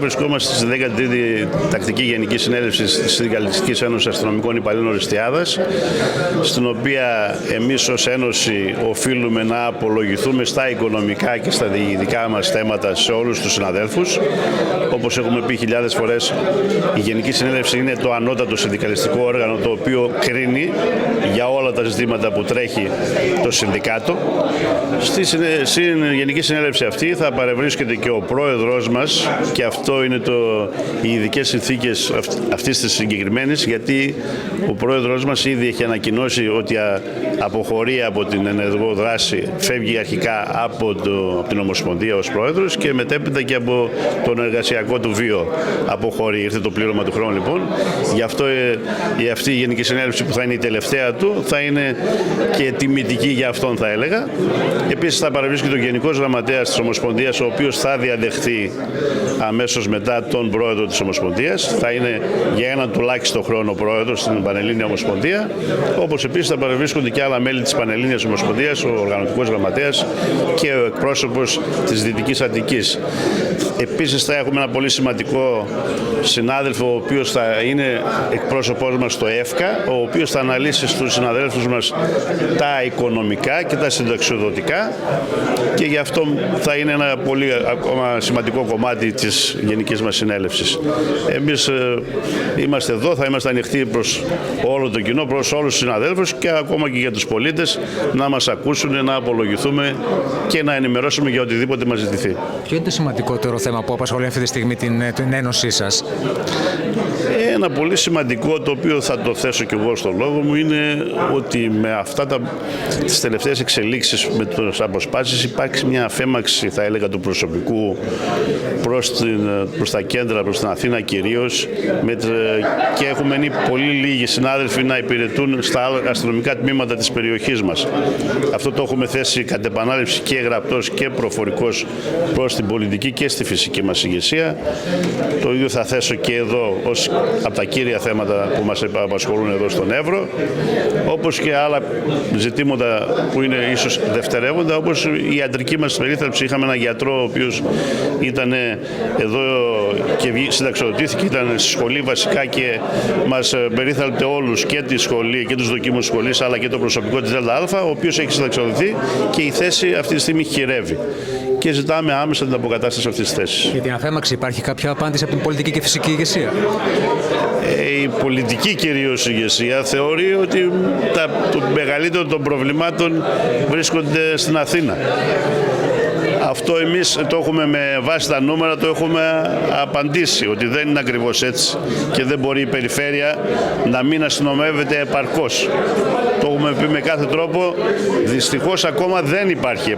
Βρισκόμαστε στη 13η Τακτική Γενική Συνέλευση της Συνδικαλιστικής Ένωσης Αστυνομικών Υπαλλήλων Οριστιάδας, στην οποία εμείς ως Ένωση οφείλουμε να απολογηθούμε στα οικονομικά και στα διοικητικά μας θέματα σε όλους τους συναδέλφους. Όπως έχουμε πει χιλιάδες φορές, η Γενική Συνέλευση είναι το ανώτατο συνδικαλιστικό όργανο το οποίο κρίνει για όλα τα ζητήματα που τρέχει το συνδικάτο. Στη Γενική Συνέλευση αυτή θα παρευρίσκεται και ο πρόεδρος μας, και αυτό είναι οι ειδικές συνθήκες αυτής της συγκεκριμένης, γιατί ο πρόεδρος μας ήδη έχει ανακοινώσει ότι αποχωρεί από την ενεργό δράση, φεύγει αρχικά από την Ομοσπονδία ως πρόεδρος και μετέπειτα και από τον εργασιακό του βίο αποχωρεί. Ήρθε το πλήρωμα του χρόνου λοιπόν. Γι' αυτό αυτή η Γενική Συνέλευση που θα είναι η τελευταία του θα είναι και τιμητική για αυτόν, θα έλεγα. Επίσης θα παρευρίσκεται ο Γενικός Γραμματέας της Ομοσπονδίας, ο οποίος θα διαδεχθεί αμέσως μετά τον πρόεδρο της Ομοσπονδίας. Θα είναι για έναν τουλάχιστον χρόνο πρόεδρος στην Πανελλήνια Ομοσπονδία. Όπως επίσης θα παρευρίσκονται και άλλα μέλη της Πανελλήνιας Ομοσπονδίας, ο Οργανωτικός Γραμματέας και ο εκπρόσωπος της Δυτικής Αττικής. Επίσης θα έχουμε ένα πολύ σημαντικό συνάδελφο, ο οποίος θα είναι εκπρόσωπός μας στο ΕΦΚΑ, ο οποίος θα αναλύσει στους συναδέλφους μας τα οικονομικά και τα συνταξιοδοτικά, και γι' αυτό θα είναι ένα πολύ ακόμα σημαντικό κομμάτι της Γενικής μας Συνέλευσης. Εμείς είμαστε εδώ, θα είμαστε ανοιχτοί προς όλο το κοινό, προς όλους τους συναδέλφους και ακόμα και για τους πολίτες να μας ακούσουν, να απολογηθούμε και να ενημερώσουμε για οτιδήποτε μας ζητηθεί. Ποιο είναι το σημαντικότερο θέμα που απασχολεί αυτή τη στιγμή την Ένωσή σας? Ένα πολύ σημαντικό, το οποίο θα το θέσω και εγώ στον λόγο μου, είναι ότι με αυτά τις τελευταίες εξελίξεις με τις αποσπάσεις υπάρχει μια αφέμαξη, θα έλεγα, του προσωπικού προς τα κέντρα, προς την Αθήνα κυρίως, και έχουν μείνει πολύ λίγοι συνάδελφοι να υπηρετούν στα αστυνομικά τμήματα της περιοχής μας. Αυτό το έχουμε θέσει κατ' επανάληψη και γραπτός και προφορικός προς την πολιτική και στη φυσική μας ηγεσία. Το ίδιο θα θέσω και εδώ ως από τα κύρια θέματα που μας απασχολούν εδώ στον Εύρο, όπως και άλλα ζητήματα που είναι ίσως δευτερεύοντα, όπως η ιατρική μας περίθαλψη. Είχαμε έναν γιατρό ο οποίος ήταν εδώ και συνταξιοδοτήθηκε, ήταν στη σχολή βασικά και μας περίθαλπτε όλους, και τη σχολή και τους δοκίμους σχολής, αλλά και το προσωπικό της ΔΑ, ο οποίος έχει συνταξιοδοτηθεί και η θέση αυτή τη στιγμή χειρεύει. Και ζητάμε άμεσα την αποκατάσταση αυτής της θέσης. Για την αφέμαξη υπάρχει κάποια απάντηση από την πολιτική και φυσική ηγεσία? Η πολιτική κυρίως ηγεσία θεωρεί ότι το μεγαλύτερο των προβλημάτων βρίσκονται στην Αθήνα. Αυτό εμείς το έχουμε με βάση τα νούμερα, το έχουμε απαντήσει ότι δεν είναι ακριβώς έτσι και δεν μπορεί η περιφέρεια να μην αστυνομεύεται επαρκώς. Το έχουμε πει με κάθε τρόπο. Δυστυχώς ακόμα δεν υπάρχει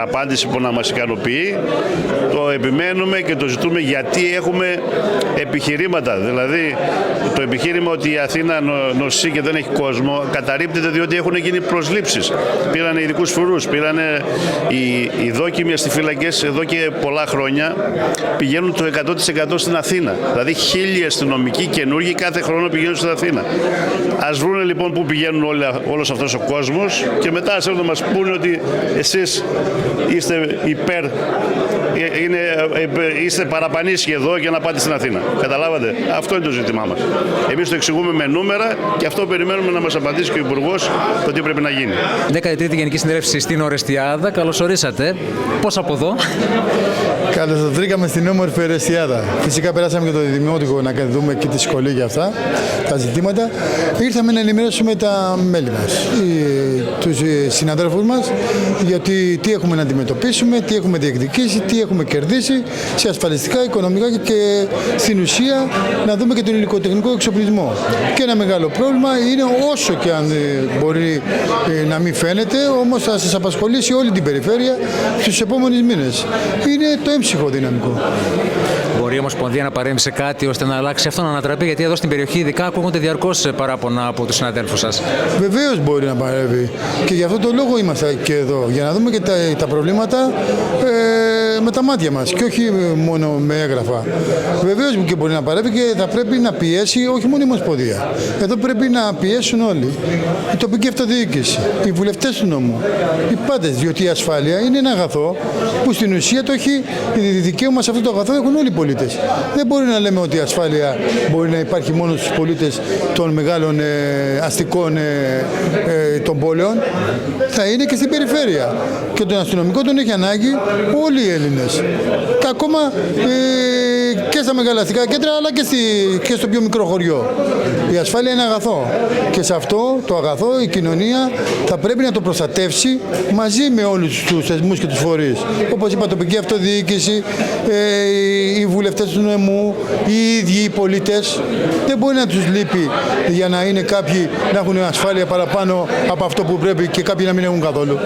απάντηση που να μας ικανοποιεί. Το επιμένουμε και το ζητούμε, γιατί έχουμε επιχειρήματα. Δηλαδή το επιχείρημα ότι η Αθήνα νοσεί και δεν έχει κόσμο καταρρίπτεται διότι έχουν γίνει προσλήψεις. Πήρανε ειδικούς φρουρούς, πήρανε οι δόκιμοι στις φυλακές εδώ και πολλά χρόνια πηγαίνουν το 100% στην Αθήνα. Δηλαδή 1.000 αστυνομικοί καινούργοι κάθε χρόνο πηγαίνουν στην Αθήνα. Ας βρούνε λοιπόν πού πηγαίνουν όλος αυτός ο κόσμος και μετά ας έρθουν να μας πούνε ότι εσείς είστε είστε παραπανήσιοι εδώ για να πάτε στην Αθήνα. Καταλάβατε? Αυτό είναι το ζήτημά μας. Εμείς το εξηγούμε με νούμερα και αυτό περιμένουμε να μας απαντήσει και ο Υπουργός το τι πρέπει να γίνει. 13η Γενική Συνέλευση στην Ορεστιάδα. Καλώς ορίσατε. Πώς από εδώ? Καλώς στην όμορφη Ορεστιάδα. Φυσικά περάσαμε και το Δημότικο να δούμε και τη σχολή για αυτά τα ζητήματα. Ήρθαμε να ενημερώσουμε τα μέλη μας, τους συναδέλφους μας, γιατί τι έχουμε να αντιμετωπίσουμε, τι έχουμε διεκδικήσει, τι έχουμε κερδίσει σε ασφαλιστικά, οικονομικά και στην ουσία να δούμε και τον υλικοτεχνικό εξοπλισμό. Και ένα μεγάλο πρόβλημα είναι, όσο και αν μπορεί να μην φαίνεται, όμως θα σας απασχολήσει όλη την περιφέρεια στους επόμενους μήνες. Είναι το έμψυχο δυναμικό. Μπορεί η Ομοσπονδία να παρέμβει σε κάτι ώστε να αλλάξει αυτό, να ανατραπεί? Γιατί εδώ στην περιοχή ειδικά ακούγονται διαρκώς παράπονα από τους συναδέλφους σας. Βεβαίως μπορεί να παρέμβει και γι' αυτό το λόγο είμαστε και εδώ, για να δούμε και τα προβλήματα με τα μάτια μας και όχι μόνο με έγγραφα. Βεβαίως και μπορεί να παρεύει και θα πρέπει να πιέσει όχι μόνο η Ομοσπονδία. Εδώ πρέπει να πιέσουν όλοι. Η τοπική αυτοδιοίκηση, οι βουλευτές του νόμου, οι πάντες, διότι η ασφάλεια είναι ένα αγαθό που στην ουσία το έχει δικαίωμα σε αυτό το αγαθό έχουν όλοι οι πολίτες. Δεν μπορεί να λέμε ότι η ασφάλεια μπορεί να υπάρχει μόνο στους πολίτες των μεγάλων αστικών των πόλεων. Θα είναι και στην περιφέρεια. Και τον αστυνομικό τον έχει ανάγκη όλοι οι Έλληνες. Και ακόμα και στα μεγάλα αστικά κέντρα αλλά και στο πιο μικρό χωριό. Η ασφάλεια είναι αγαθό. Και σε αυτό το αγαθό η κοινωνία θα πρέπει να το προστατεύσει μαζί με όλους τους θεσμούς και τους φορείς. Όπως είπα, τοπική αυτοδιοίκηση, οι βουλευτές του νομού, οι ίδιοι οι πολίτες. Δεν μπορεί να τους λείπει για να είναι κάποιοι να έχουν ασφάλεια παραπάνω από αυτό που πρέπει και κάποιοι να μην έχουν καθόλου.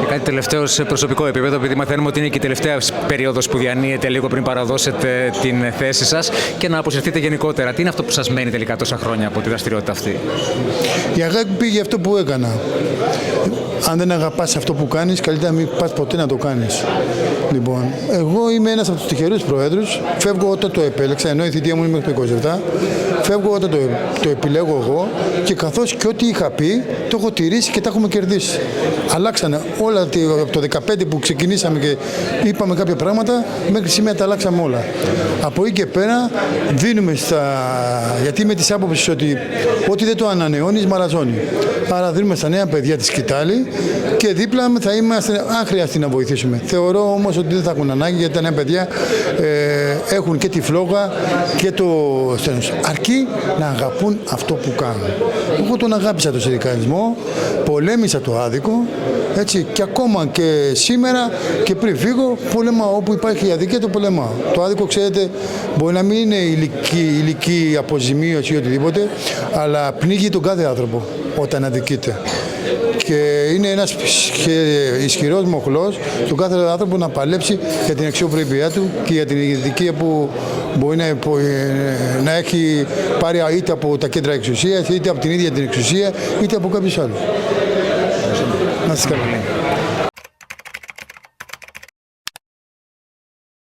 Και κάτι τελευταίο σε προσωπικό επίπεδο, επειδή μαθαίνουμε ότι είναι και η τελευταία περίοδος που διανύετε λίγο πριν παραδώσετε την θέση σας και να αποσυρθείτε γενικότερα. Τι είναι αυτό που σας μένει τελικά τόσα χρόνια από τη δραστηριότητα αυτή? Η αγάπη για αυτό που έκανα. Αν δεν αγαπάς αυτό που κάνεις, καλύτερα να μην πας ποτέ να το κάνεις. Λοιπόν, εγώ είμαι ένας από τους τυχερούς προέδρους. Φεύγω όταν το επέλεξα, ενώ η θητεία μου είναι μέχρι το 27. Φεύγω όταν το επιλέγω εγώ και καθώς και ό,τι είχα πει, το έχω τηρήσει και τα έχουμε κερδίσει. Αλλάξανε όλα από το 15 που ξεκινήσαμε και είπαμε κάποια πράγματα, μέχρι σήμερα τα αλλάξαμε όλα. Από εκεί και πέρα δίνουμε γιατί με τις άποψεις ότι ό,τι δεν το ανανεώνεις μαραζώνει. Άρα δίνουμε στα νέα παιδιά τη σκητάλη και δίπλα θα είμαστε, αν χρειαστεί να βοηθήσουμε. Θεωρώ όμως ότι δεν θα έχουν ανάγκη γιατί τα νέα παιδιά έχουν και τη φλόγα και το στένος. Αρκεί να αγαπούν αυτό που κάνουν. Εγώ τον αγάπησα το συνδικαλισμό, πολέμησα το άδικο, έτσι, και ακόμα και σήμερα και πριν φύγω πολεμάω. Όπου υπάρχει η αδικία το πολεμάω. Το άδικο, ξέρετε, μπορεί να μην είναι ηλική αποζημίωση ή οτιδήποτε, αλλά πνίγει τον κάθε άνθρωπο όταν αδικείται. Και είναι ένας ισχυρός μοχλός στον κάθε άνθρωπο να παλέψει για την αξιοπρέπειά του και για την ειδικία που μπορεί να έχει πάρει είτε από τα κέντρα εξουσίας, είτε από την ίδια την εξουσία, είτε από κάποιους άλλους. Να σας καλά.